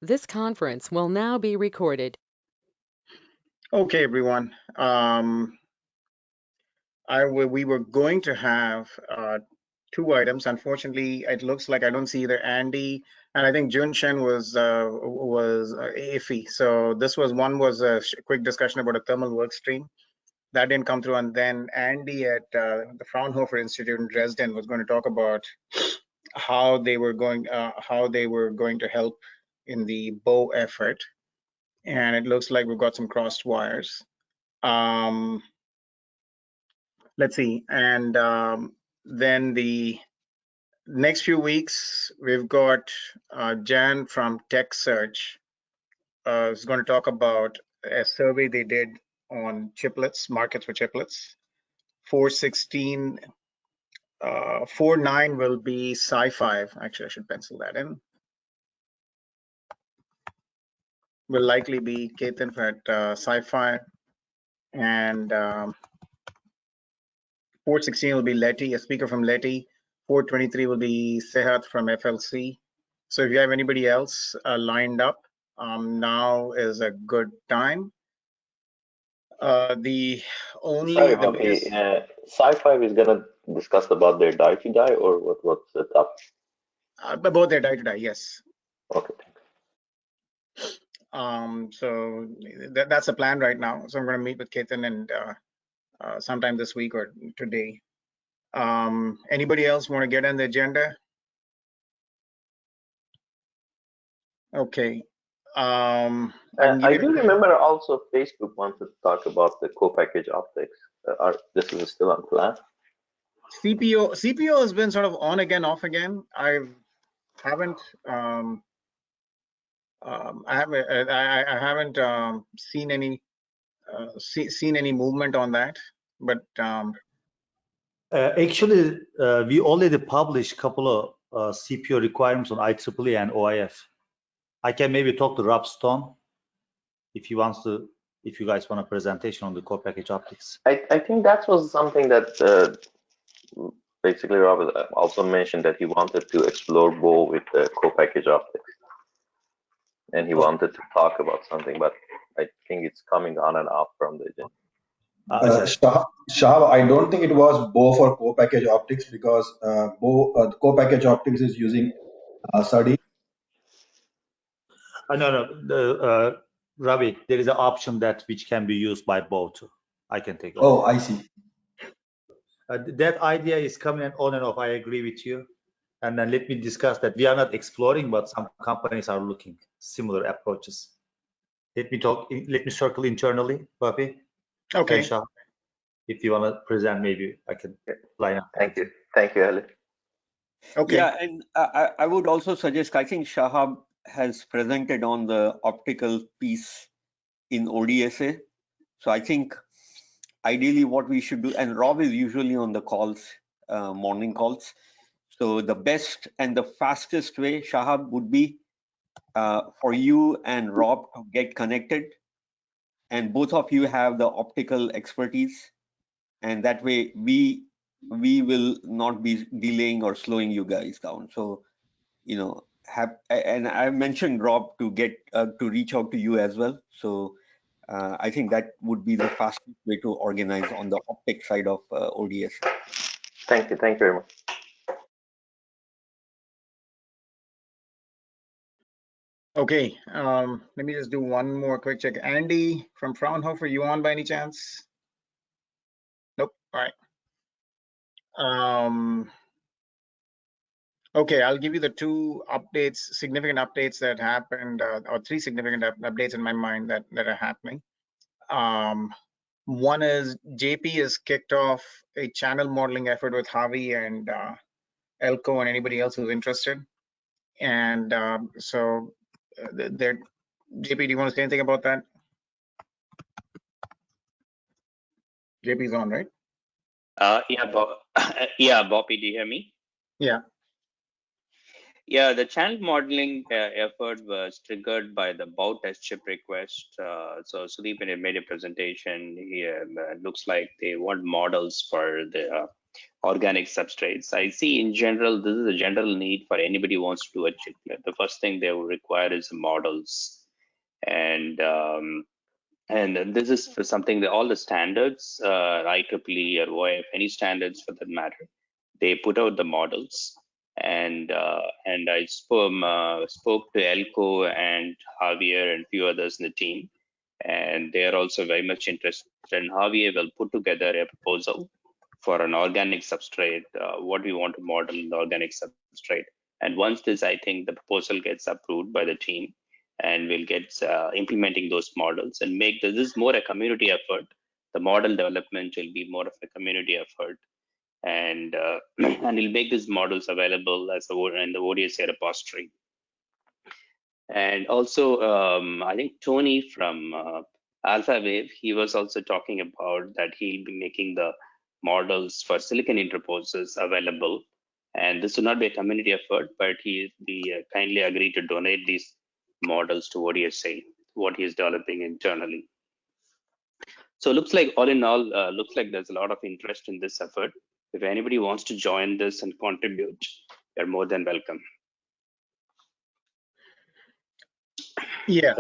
This conference will now be recorded. Okay, everyone. We were going to have two items. Unfortunately, it looks like I don't see either Andy, and I think Jun Shen was iffy. So this was a quick discussion about a thermal work stream that didn't come through, and then Andy at the Fraunhofer Institute in Dresden was going to talk about how they were going to help in the bow effort, and it looks like we've got some crossed wires. Let's see. And then the next few weeks, we've got Jan from Tech Search is going to talk about a survey they did on chiplets, markets for chiplets. 416, 49 will be Sci-Fi. Actually, I should pencil that in. Will likely be Ketan at Sci-Fi, and 416 will be Letty, a speaker from Letty. 423 will be Sehat from FLC. So if you have anybody else lined up, now is a good time. The Sorry, only the Bobby. biggest Sci-Fi is gonna discuss about their die to die, or what's the top? both their die to die, yes. Okay, thanks. So that's the plan right now. So I'm going to meet with Ketan and sometime this week or today. Anybody else want to get on the agenda? Okay. I do remember also Facebook wanted to talk about the co-package optics. This is still on plan. CPO has been sort of on again, off again. I haven't seen any movement on that, but actually we already published a couple of CPO requirements on IEEE and OIF. I can maybe talk to Rob Stone if you guys want a presentation on the co-package optics. I think that was something that basically Rob also mentioned, that he wanted to explore bow with the co-package optics, and he wanted to talk about something, but I think it's coming on and off from the agenda. Shahab, I don't think it was bow for co-package optics, because the co-package optics is using SADI. No, Ravi, there is an option which can be used by both. I can take it. Oh, I see. That idea is coming on and off. I agree with you. And then let me discuss that. We are not exploring, but some companies are looking similar approaches. Let me circle internally, Bobby. Okay. Shah, if you want to present, maybe I can line up. Thank you, Ali. Okay. Yeah, and I would also suggest, I think Shahab has presented on the optical piece in ODSA. So I think ideally what we should do, and Rob is usually on the calls, morning calls. So the best and the fastest way, Shahab, would be for you and Rob to get connected, and both of you have the optical expertise, and that way we will not be delaying or slowing you guys down. So, you know, and I mentioned Rob to get to reach out to you as well. So I think that would be the fastest way to organize on the optic side of ODS. Thank you very much. Okay, let me just do one more quick check. Andy from Fraunhofer, you on by any chance? Nope. All right. Okay, I'll give you the two updates, significant updates that happened, or three significant updates in my mind that are happening. One is JP has kicked off a channel modeling effort with Javi and Elko and anybody else who's interested. And so, JP, do you want to say anything about that? JP's on, right? Yeah, yeah, Bobby, do you hear me? Yeah. Yeah, the channel modeling effort was triggered by the bow test chip request. So Sudeep had made a presentation. He looks like they want models for the organic substrates. I see in general, this is a general need for anybody who wants to do a chiplet. The first thing they will require is models. And this is for something that all the standards, IEEE or OIF, any standards for that matter, they put out the models. And I spoke to Elko and Javier and a few others in the team, and they are also very much interested. And Javier will put together a proposal for an organic substrate, what we want to model in the organic substrate. And once this, I think the proposal gets approved by the team, and we'll get implementing those models and make this more a community effort. The model development will be more of a community effort, and and we'll make these models available as in the ODSA repository. And also, I think Tony from AlphaWave, he was also talking about that he'll be making the models for silicon interposers available. And this will not be a community effort, but he kindly agreed to donate these models to ODSA, what he is developing internally. So it looks like all in all, looks like there's a lot of interest in this effort. If anybody wants to join this and contribute, you're more than welcome. Yeah.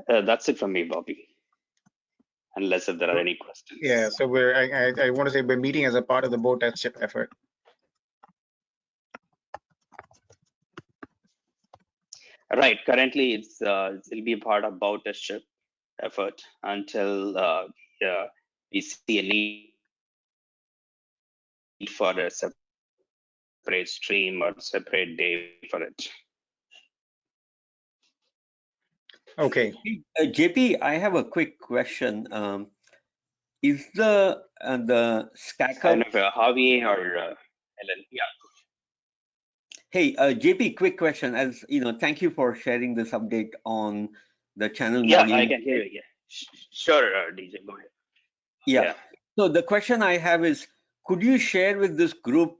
That's it from me, Bobby. Unless if there are any questions. Yeah. So I want to say we're meeting as a part of the Bow test chip effort. Right. Currently, it'll be a part of Bow test chip effort until we see a need for a separate stream or separate day for it. Okay. JP, I have a quick question. Is the stack I up? don't know if Javi or Helen. Yeah. Hey, JP, quick question. As you know, thank you for sharing this update on the channel modeling. Yeah, I can hear you. Yeah. Sure, DJ, go ahead. Yeah. So the question I have is, could you share with this group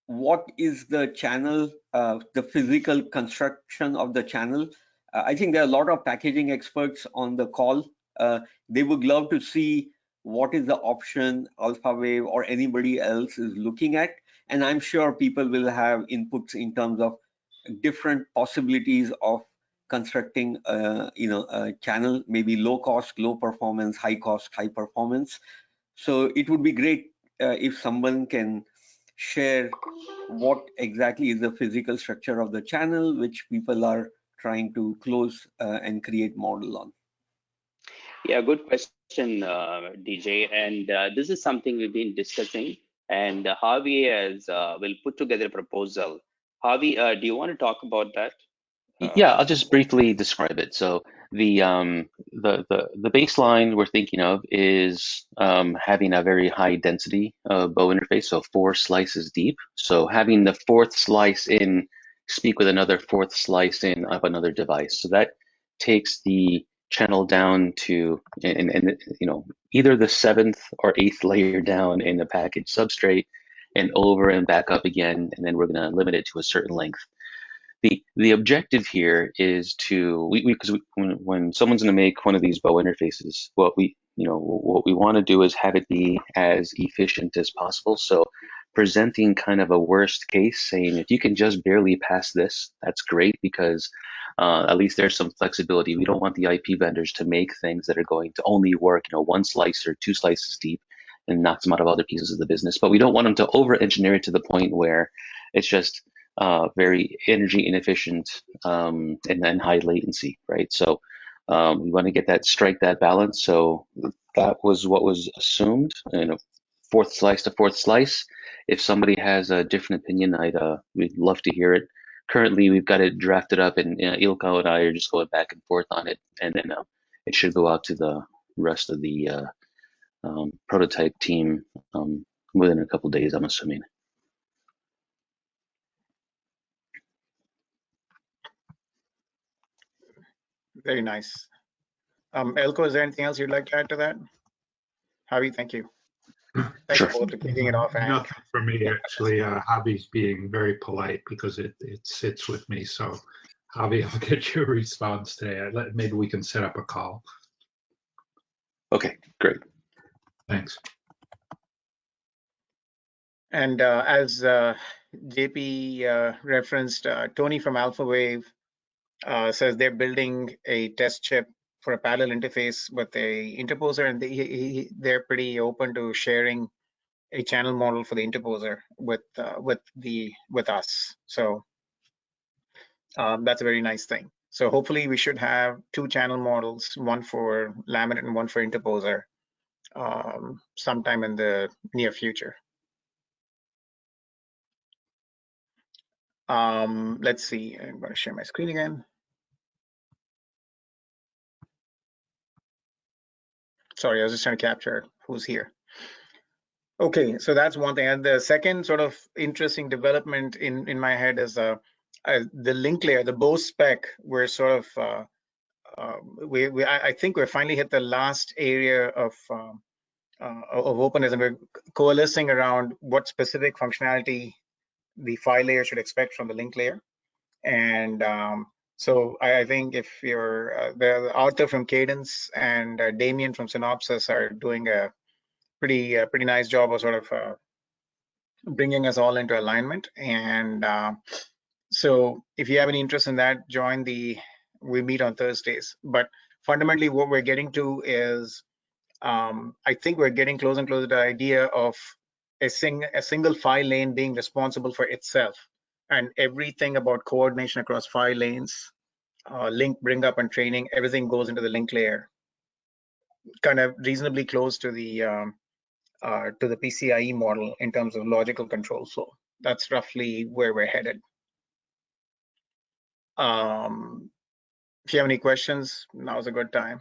what is the channel, the physical construction of the channel? I think there are a lot of packaging experts on the call. They would love to see what is the option AlphaWave or anybody else is looking at. And I'm sure people will have inputs in terms of different possibilities of constructing a channel, maybe low cost, low performance, high cost, high performance. So it would be great if someone can share what exactly is the physical structure of the channel, which people are trying to close and create model on. Yeah, good question, DJ. And this is something we've been discussing. And Javi will put together a proposal. Javi, do you want to talk about that? Yeah, I'll just briefly describe it. So the baseline we're thinking of is having a very high density bow interface, so 4 slices deep. So having the 4th slice in speak with another 4th slice in of another device. So that takes the channel down to and you know, either the 7th or 8th layer down in the package substrate and over and back up again, and then we're going to limit it to a certain length. The objective here is to because when someone's going to make one of these bow interfaces, what we want to do is have it be as efficient as possible. So presenting kind of a worst case, saying if you can just barely pass this, that's great, because at least there's some flexibility. We don't want the IP vendors to make things that are going to only work 1 slice or 2 slices deep and knock them out of other pieces of the business. But we don't want them to over-engineer it to the point where it's just very energy inefficient and then high latency, right? So we want to strike that balance. So that was what was assumed, 4th slice to 4th slice. If somebody has a different opinion, we'd love to hear it. Currently, we've got it drafted up, and Ilko and I are just going back and forth on it, and then it should go out to the rest of the prototype team within a couple of days, I'm assuming. Very nice. Elko, is there anything else you'd like to add to that? Javi, thank you. Thank you both for kicking it off. Nothing for me, actually. Javi's being very polite because it sits with me. So, Javi, I'll get your response today. Maybe we can set up a call. Okay, great. Thanks. And as JP referenced, Tony from AlphaWave says they're building a test chip for a parallel interface with a interposer, and they're pretty open to sharing a channel model for the interposer with us. So that's a very nice thing. So hopefully we should have 2 channel models, one for laminate and one for interposer, sometime in the near future. Let's see, I'm going to share my screen again. Sorry, I was just trying to capture who's here. Okay, so that's one thing. And the second sort of interesting development in my head is the link layer, the Bose spec. We're sort of I think we're finally hit the last area of openness, and we're coalescing around what specific functionality the file layer should expect from the link layer. And so I think if you're the Arthur from Cadence and Damien from Synopsys are doing a pretty nice job of sort of bringing us all into alignment. And so if you have any interest in that, join we meet on Thursdays. But fundamentally what we're getting to is I think we're getting closer and closer to the idea of a single file lane being responsible for itself, and everything about coordination across file lanes, link bring up and training, everything goes into the link layer, kind of reasonably close to the PCIe model in terms of logical control flow. That's roughly where we're headed. If you have any questions, now's a good time.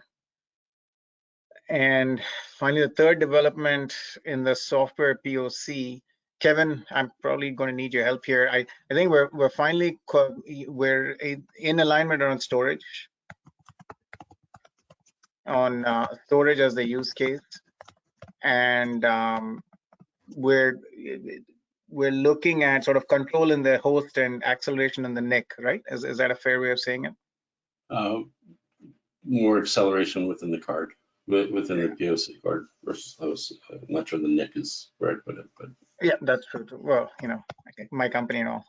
And finally, the third development in the software POC, Kevin, I'm probably going to need your help here. I think we're finally we're in alignment around storage, on storage as the use case, and we're looking at sort of control in the host and acceleration in the NIC, right? Is that a fair way of saying it? More acceleration within the card, within the POC card versus host. I'm not sure the NIC is where I put it, but yeah, that's true too. Well, you know, my company and all.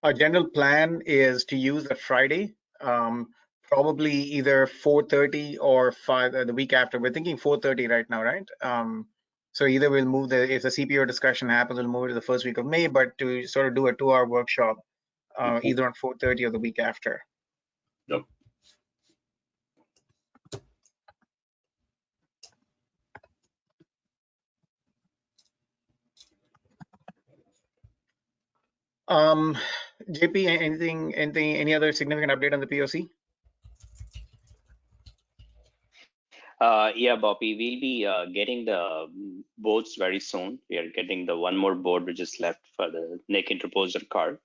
Our general plan is to use a Friday, probably either 4:30 or 5 the week after. We're thinking 4:30 right now, right? So either we'll move if the CPO discussion happens, we'll move it to the first week of May, but to sort of do a 2-hour workshop, either on 4:30 or the week after. Yep. JP, any other significant update on the POC? Yeah, Bobby, we'll be getting the boards very soon. We are getting the one more board which is left for the NIC interposer card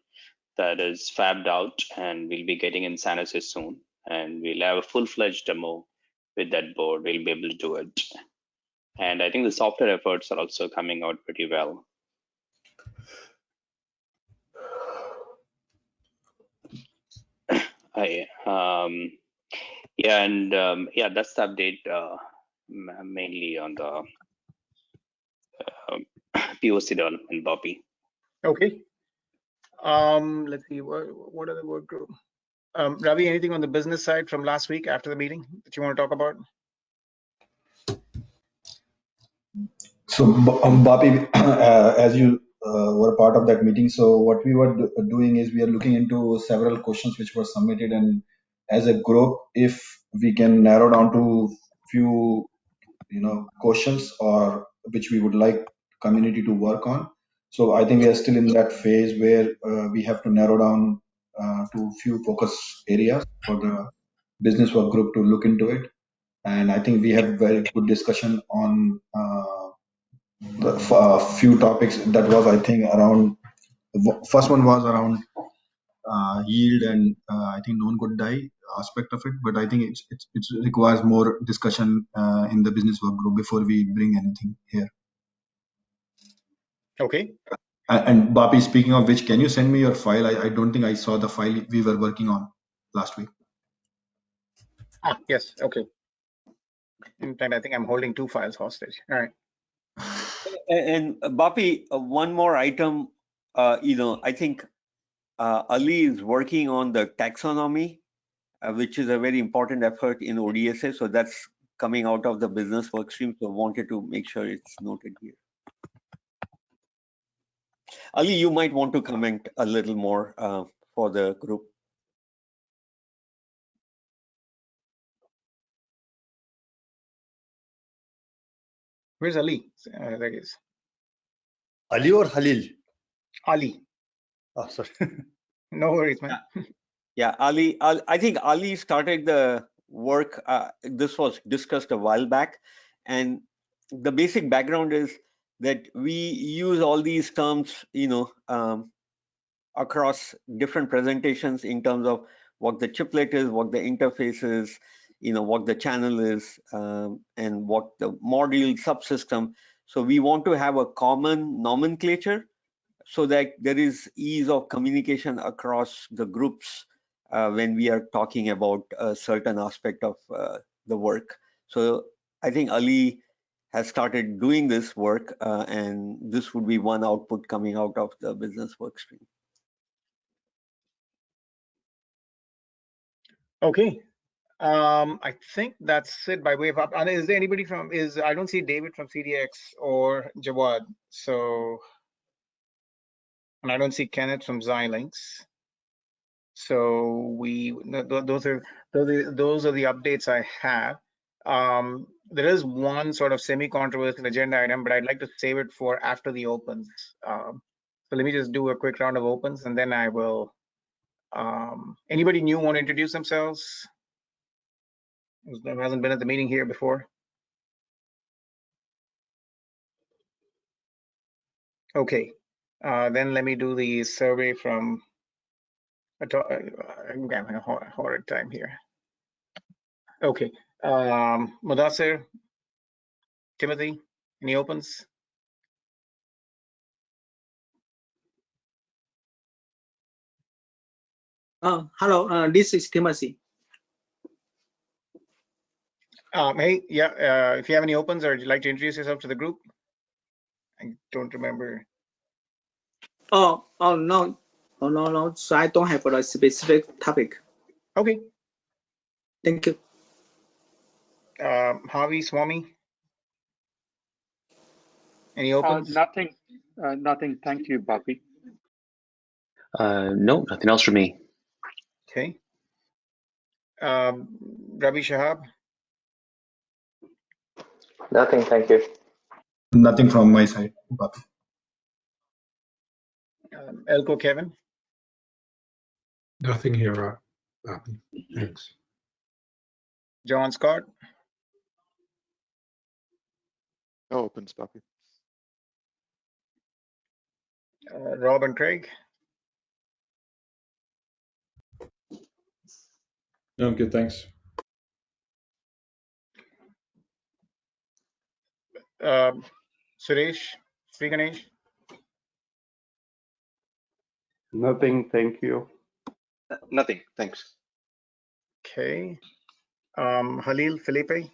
that is fabbed out, and we'll be getting in San Jose soon. And we'll have a full-fledged demo with that board. We'll be able to do it. And I think the software efforts are also coming out pretty well. Yeah, and yeah, that's the update mainly on the POC development, Bobby. Okay. Let's see, what other work group? Ravi, anything on the business side from last week after the meeting that you want to talk about? So, Bapi, as you were part of that meeting, so what we were doing is we are looking into several questions which were submitted, and as a group, if we can narrow down to few, questions or which we would like community to work on. So I think we are still in that phase where we have to narrow down to few focus areas for the business work group to look into it. And I think we had very good discussion on few topics. That was, I think, around, first one was around yield and I think non-good die aspect of it, but I think it requires more discussion in the business work group before we bring anything here. Okay. And Bapi, speaking of which, can you send me your file? I don't think I saw the file we were working on last week. Yes, okay. In fact, I think I'm holding 2 files hostage. All right. And Bapi, one more item. I think Ali is working on the taxonomy, which is a very important effort in ODSA. So that's coming out of the business work stream. So wanted to make sure it's noted here. Ali, you might want to comment a little more for the group. Where's Ali? There he is. Ali or Halil? Ali. Oh, sorry. No worries, man. Yeah, Ali, I think Ali started the work. This was discussed a while back. And the basic background is that we use all these terms, across different presentations in terms of what the chiplet is, what the interface is, what the channel is, and what the module subsystem. So we want to have a common nomenclature so that there is ease of communication across the groups when we are talking about a certain aspect of the work. So I think Ali has started doing this work, and this would be one output coming out of the business work stream. Okay. I think that's it by way of up. And is there anybody I don't see David from CDX or Jawad. So, and I don't see Kenneth from Xilinx. So those are the updates I have. There is one sort of semi-controversial agenda item, but I'd like to save it for after the opens. So let me just do a quick round of opens, and then I will. Anybody new want to introduce themselves? Who hasn't been at the meeting here before? Okay, then let me do the survey from. I'm having a horrid time here. Okay, Mudassir, Timothy, any opens? Hello, this is Timothy. Hey, yeah, if you have any opens or you'd like to introduce yourself to the group. I don't remember. No. No. So I don't have a specific topic. Okay. Thank you. Javi, Swami, any opens? Nothing. Nothing. Thank you, Bapi. No, nothing else for me. Okay. Ravi Shahab? Nothing, thank you. Nothing from my side, Bapi. Elko Kevin? Nothing here, thanks. John Scott? No opens, Bapi. Rob and Craig? No, I'm good, thanks. Suresh? Sri Ganesh? Nothing, thank you. Nothing, thanks. Okay. Halil, Felipe?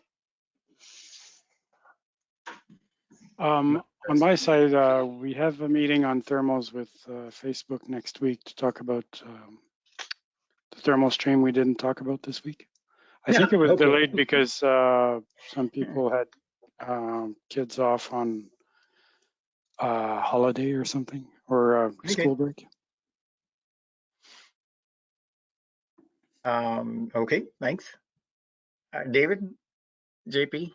On my side, we have a meeting on thermals with Facebook next week to talk about the thermal stream we didn't talk about this week. I think it was delayed because some people had kids off on holiday or something, or school break. Okay, thanks. David, JP?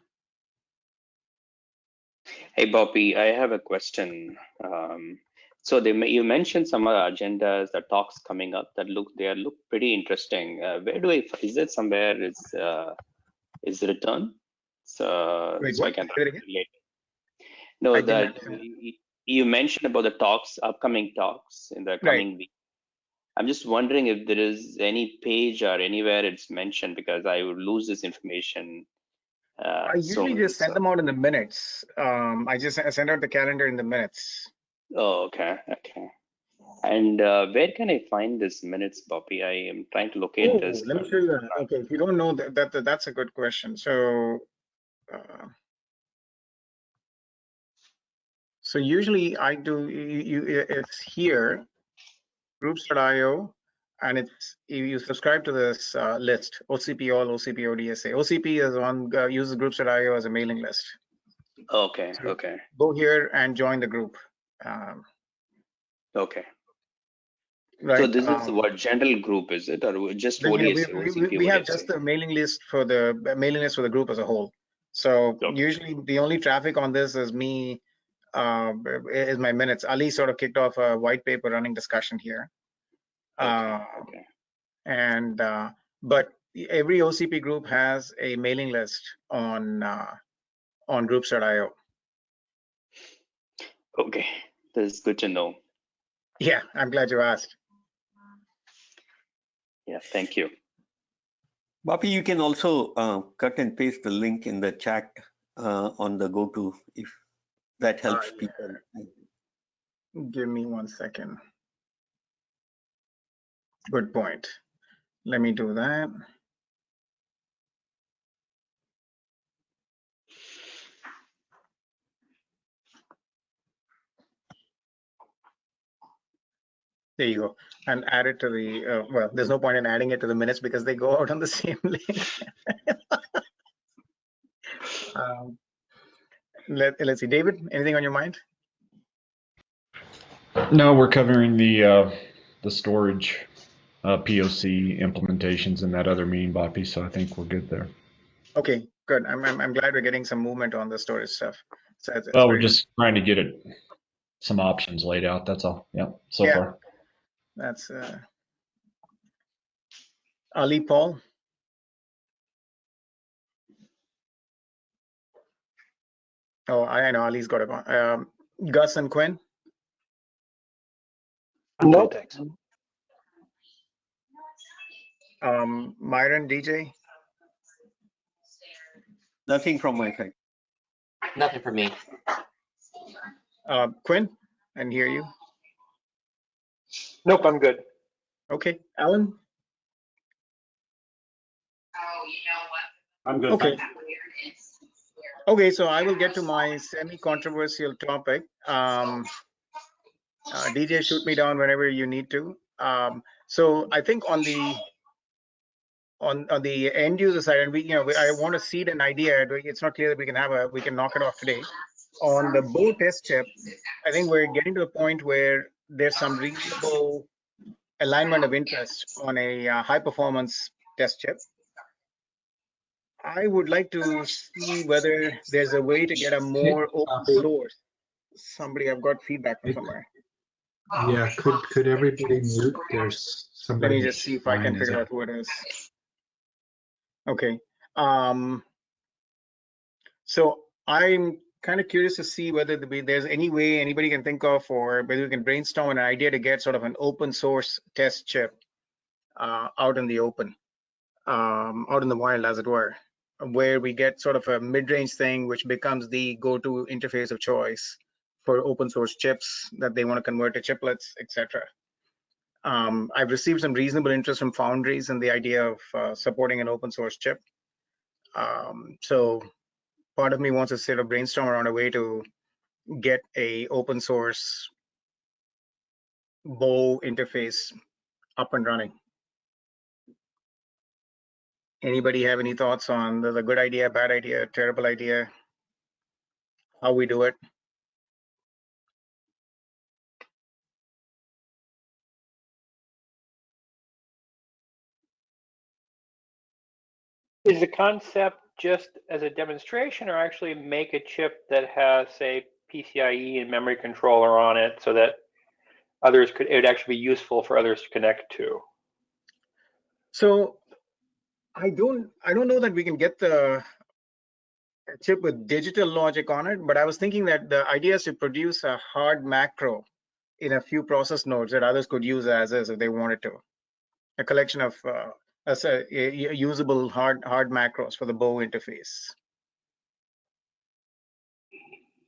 Hey, Bobby, I have a question. So you mentioned some other agendas, the talks coming up that look pretty interesting. Where do is it somewhere is written? So I can relate. No, that you mentioned about the talks, upcoming talks in the coming week. I'm just wondering if there is any page or anywhere it's mentioned, because I would lose this information. I usually just send them out in the minutes. I just send out the calendar in the minutes. Oh, okay. And where can I find this minutes, Bobby? I am trying to locate this. Let me show you that. Okay, if you don't know that's a good question. So usually I do it's here, groups.io, and it's you subscribe to this list, OCP all, OCP ODSA. OCP is on uses groups.io as a mailing list. Okay, So okay, go here and join the group. okay. Right. So this is what general group, is it, or just Yeah, ODSA, OCP, we have ODSA? just the mailing list for the group as a whole. So Okay. usually the only traffic on this is me, is my minutes. Ali sort of kicked off a white paper running discussion here. Okay. And but every OCP group has a mailing list on groups.io. Okay, this is good to know. Yeah, I'm glad you asked. Yeah, thank you. Bobby, you can also cut and paste the link in the chat on the GoTo if that helps people. Give me 1 second. Good point. Let me do that. There you go. And add it to the, well, there's no point in adding it to the minutes because they go out on the same link. Let's see. David, anything on your mind? No, we're covering the storage POC implementations in that other meeting, Boppy, so I think we're good there. Okay, good. I'm glad we're getting some movement on the storage stuff. So it's Well, we're just trying to get some options laid out. That's all. Yeah, so far. That's Ali, Paul. Oh, I know Ali's got it on. Gus and Quinn. Nope. Thanks. Myron, DJ. Nothing from my side. Nothing for me. Quinn, and hear you. Nope, I'm good. Okay, Alan. I'm good. Okay. Okay, so I will get to my semi-controversial topic. DJ, shoot me down whenever you need to. So I think on the end user side, and I want to seed an idea. It's not clear that we can knock it off today. On the Bow test chip, I think we're getting to a point where there's some reasonable alignment of interest on a high performance test chip. I would like to see whether there's a way to get a more open source. I've got feedback from somewhere. Yeah, could everybody mute? There's somebody. Let me just see if I can figure out who it is. Okay. So I'm kind of curious to see whether there's any way anybody can think of, or whether we can brainstorm an idea to get sort of an open source test chip out in the open, out in the wild, as it were, where we get sort of a mid-range thing which becomes the go-to interface of choice for open source chips that they want to convert to chiplets, etc. I've received some reasonable interest from foundries in the idea of supporting an open source chip. So part of me wants to sort of brainstorm around a way to get a open source Bow interface up and running. Anybody have any thoughts on the good idea, bad idea, terrible idea, how we do it? Is the concept just as a demonstration, or actually make a chip that has, say, PCIe and memory controller on it, so that it would actually be useful for others to connect to? So I don't know that we can get the chip with digital logic on it, but I was thinking that the idea is to produce a hard macro in a few process nodes that others could use as is if they wanted to. A collection of usable hard macros for the Bow interface.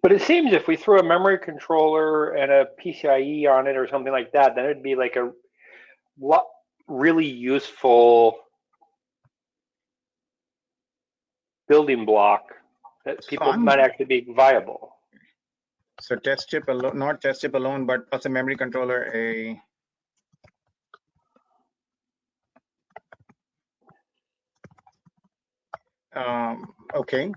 But it seems if we threw a memory controller and a PCIe on it or something like that, then it'd be like a really useful building block that people might actually be viable. So test chip alone, not test chip alone, but plus a memory controller, okay.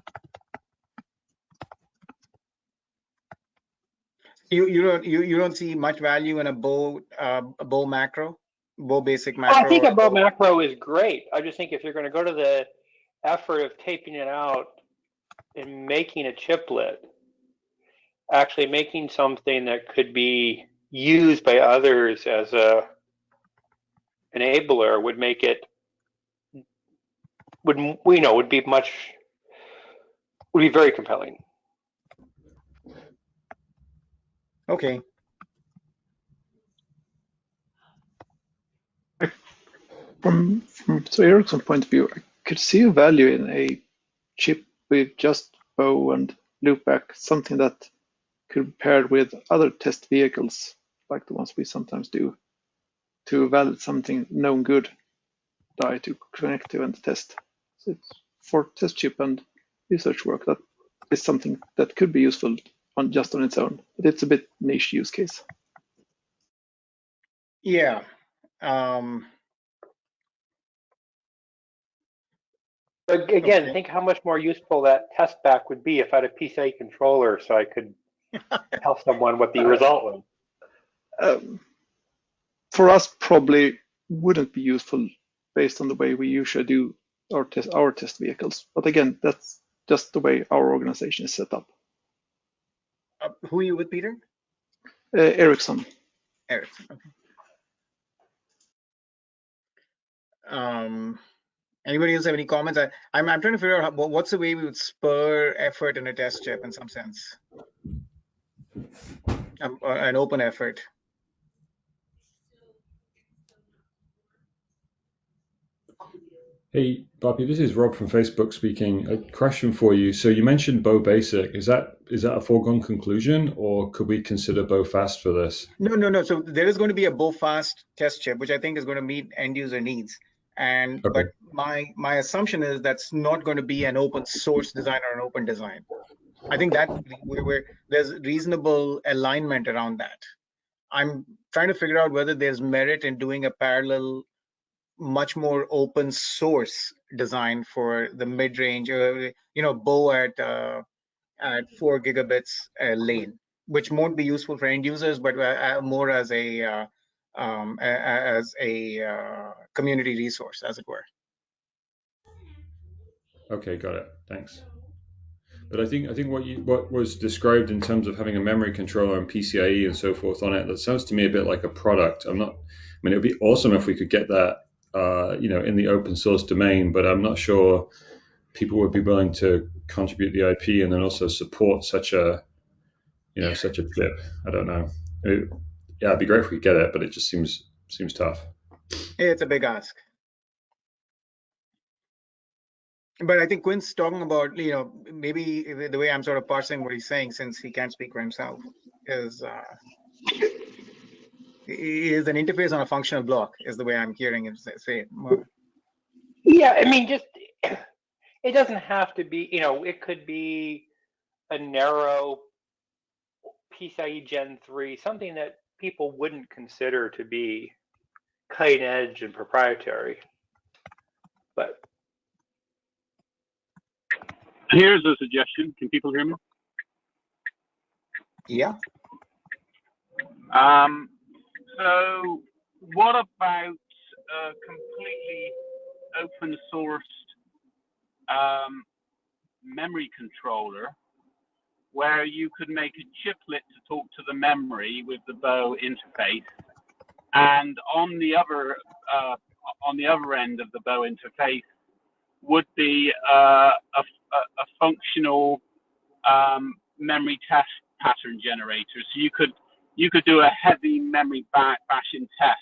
You don't see much value in a bow macro, bow basic macro. I think a bow macro is great. I just think if you're going to go to the effort of taping it out and making a chiplet, actually making something that could be used by others as a enabler would make it would be very compelling. Okay. From Ericsson's point of view, I could see a value in a chip with just bow and loopback, something that could be paired with other test vehicles, like the ones we sometimes do, to validate something known good die to connect to and test. So it's for test chip and research work, that is something that could be useful just on its own, but it's a bit niche use case. Yeah. But again, think how much more useful that test back would be if I had a PCIe controller, so I could tell someone what the result was. For us, probably wouldn't be useful based on the way we usually do our test vehicles. But again, that's just the way our organization is set up. Who are you with, Peter? Ericsson. Ericsson. Okay. Anybody else have any comments? I'm trying to figure out what's the way we would spur effort in a test chip in some sense, an open effort. Hey, Bobby, this is Rob from Facebook speaking. A question for you. So you mentioned Bow Basic. Is that a foregone conclusion, or could we consider Bow Fast for this? No. So there is going to be a Bow Fast test chip, which I think is going to meet end user needs. And okay. But my assumption is that's not going to be an open source design or an open design. I think that there's reasonable alignment around that. I'm trying to figure out whether there's merit in doing a parallel, much more open source design for the mid-range, Bow at 4 gigabits lane, which won't be useful for end users, but more as a community resource, as it were. Okay, got it. Thanks. But I think what was described in terms of having a memory controller and PCIe and so forth on it, that sounds to me a bit like a product. It would be awesome if we could get that, in the open source domain, but I'm not sure people would be willing to contribute the IP and then also support such a chip. I don't know. It'd be great if we could get it, but it just seems tough. It's a big ask. But I think Quinn's talking about, maybe the way I'm sort of parsing what he's saying, since he can't speak for himself, is an interface on a functional block, is the way I'm hearing him say it. Yeah, I mean, just it doesn't have to be, it could be a narrow PCIe Gen 3, something that people wouldn't consider to be cutting edge and proprietary. But here's a suggestion. Can people hear me? Yeah. So what about a completely open sourced memory controller where you could make a chiplet to talk to the memory with the Bow interface, and on the other end of the Bow interface would be a functional memory test pattern generator. So you could do a heavy memory bashing test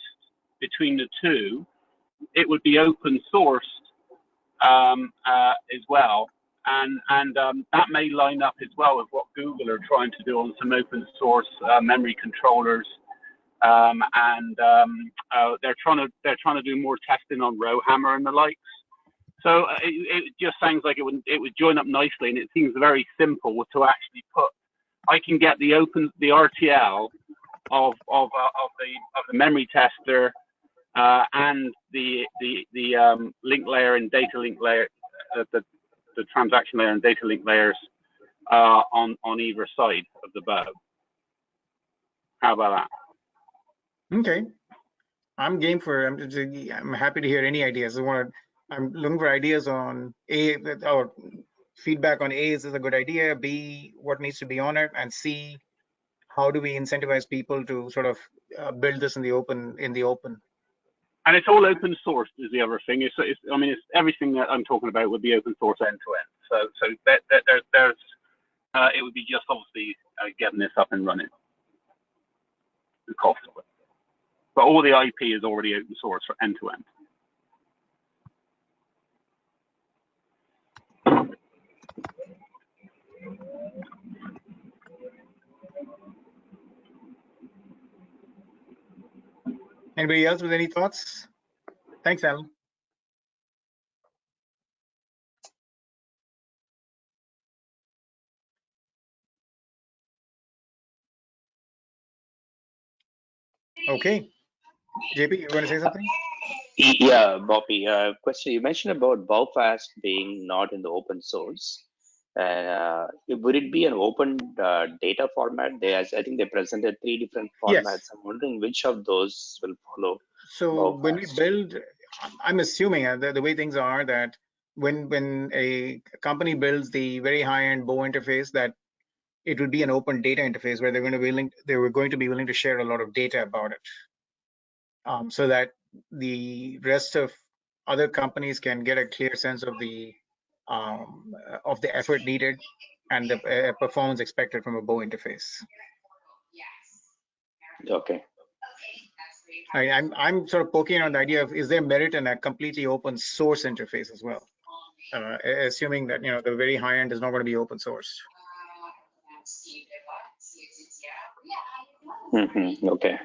between the two. It would be open sourced as well, and that may line up as well with what Google are trying to do on some open source memory controllers, and they're trying to do more testing on Rowhammer and the likes. So it just sounds like it would join up nicely, and it seems very simple to actually put. I can get the RTL of the memory tester and the link layer and data link layer, the transaction layer and data link layers on either side of the bow. How about that? Okay, I'm game for. I'm happy to hear any ideas. I'm looking for ideas on or feedback on A, is this a good idea? B, what needs to be on it? And C, how do we incentivize people to sort of build this in the open? And it's all open source is the other thing. It's everything that I'm talking about would be open source end to end. So there's it would be just obviously getting this up and running, the cost of it. But all the IP is already open source for end to end. Anybody else with any thoughts? Thanks, Alan. Okay, JP, you want to say something? Yeah, Bobby. Question: you mentioned about Bowfast being not in the open source. Would it be an open data format? I think they presented 3 different formats. Yes. I'm wondering which of those will follow. So Bowfast. When we build, I'm assuming the way things are that when a company builds the very high-end Bow interface, that it will be an open data interface where they were going to be willing to share a lot of data about it, so that the rest of other companies can get a clear sense of the effort needed and the performance expected from a Bow interface. Okay. I'm sort of poking on the idea of, is there merit in a completely open source interface as well, assuming that the very high end is not going to be open sourced. Mm-hmm. Okay.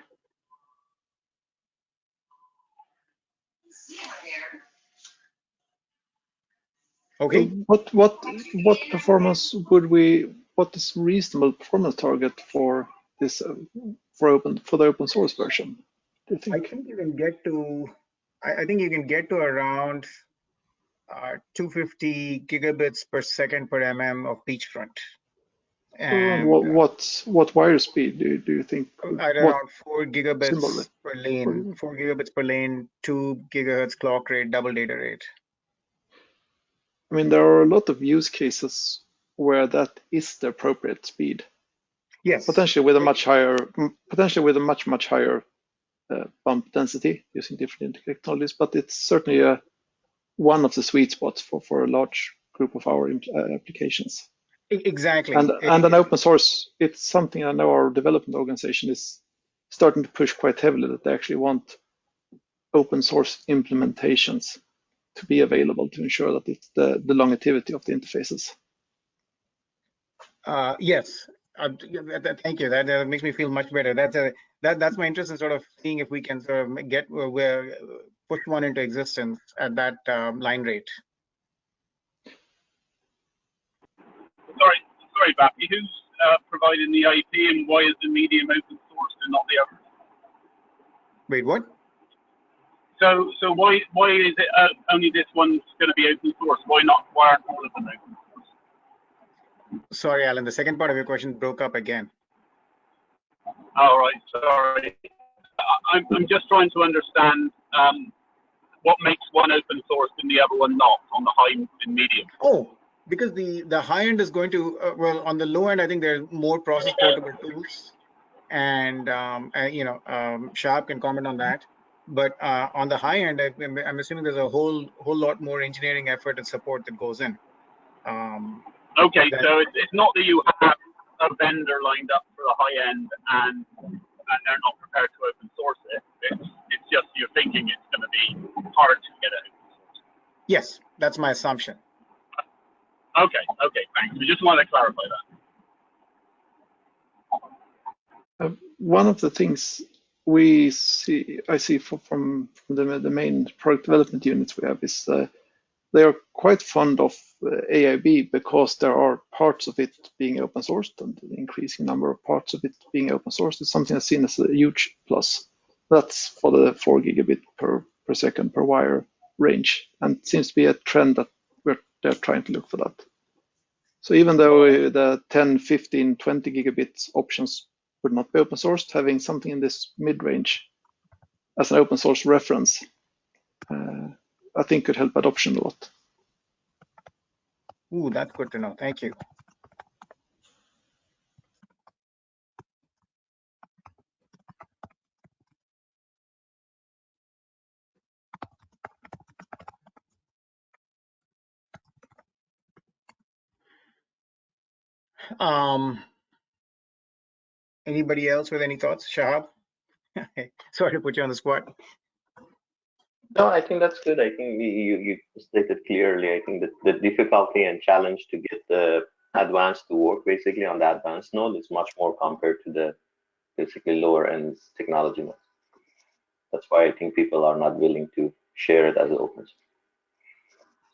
Okay. So what performance what is reasonable performance target for this for the open source version? Do you think? I think you can get to. I think you can get to around 250 gigabits per second per mm of beachfront. And what wire speed do you think? At around 4 gigabits per lane. 4 gigabits per lane, 2 gigahertz clock rate, double data rate. I mean, there are a lot of use cases where that is the appropriate speed. Yes. Potentially with a much higher bump density using different technologies, but it's certainly one of the sweet spots for a large group of our applications. Exactly. And an open source, it's something I know our development organization is starting to push quite heavily, that they actually want open source implementations to be available to ensure that it's the longevity of the interfaces. Yes. Thank you. That makes me feel much better. That's my interest in sort of seeing if we can sort of get push one into existence at that line rate. Sorry, Bappy. Who's providing the IP, and why is the medium open source and not the other? Wait, what? So why is it only this one's going to be open source? Why aren't all of them open source? Sorry, Alan. The second part of your question broke up again. All right, sorry. I'm just trying to understand what makes one open source and the other one not on the high and medium. Oh, because the high end is going to well, on the low end, I think there are more process portable tools, and Sharp can comment on that. But on the high end, I'm assuming there's a whole lot more engineering effort and support that goes in. Okay, so it's not that you have a vendor lined up for the high end and they're not prepared to open source it. It's just you're thinking it's going to be hard to get it open source. Yes, that's my assumption. Okay, thanks. We just wanted to clarify that. One of the things I see from the main product development units we have is they are quite fond of AIB because there are parts of it being open sourced, and the increasing number of parts of it being open sourced is something that's seen as a huge plus. That's for the 4 gigabit per second per wire range, and it seems to be a trend that they're trying to look for that. So even though the 10, 15, 20 gigabit options would not be open sourced, having something in this mid-range as an open source reference, I think could help adoption a lot. Ooh, that's good to know. Thank you. Anybody else with any thoughts? Shahab? Sorry to put you on the spot. No, I think that's good. I think you stated clearly. I think that the difficulty and challenge to get the advanced to work basically on the advanced node is much more compared to the basically lower end technology node. That's why I think people are not willing to share it as an open source.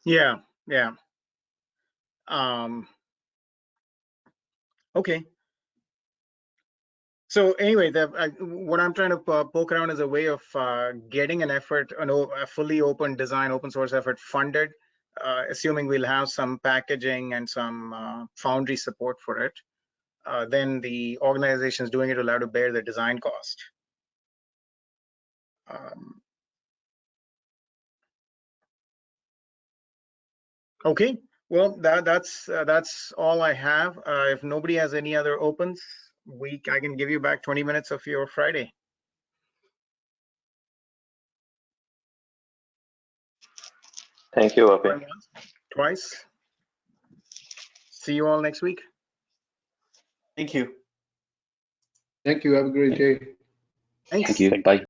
Yeah. Okay. So anyway, what I'm trying to poke around is a way of getting an effort, a fully open design, open source effort funded, assuming we'll have some packaging and some foundry support for it. Then the organizations doing it will have to bear the design cost. Okay, well, that's all I have. If nobody has any other opens, I can give you back 20 minutes of your Friday. Thank you, Api. Twice. See you all next week. Thank you. Thank you. Have a great day. Thanks. Thank you. Bye.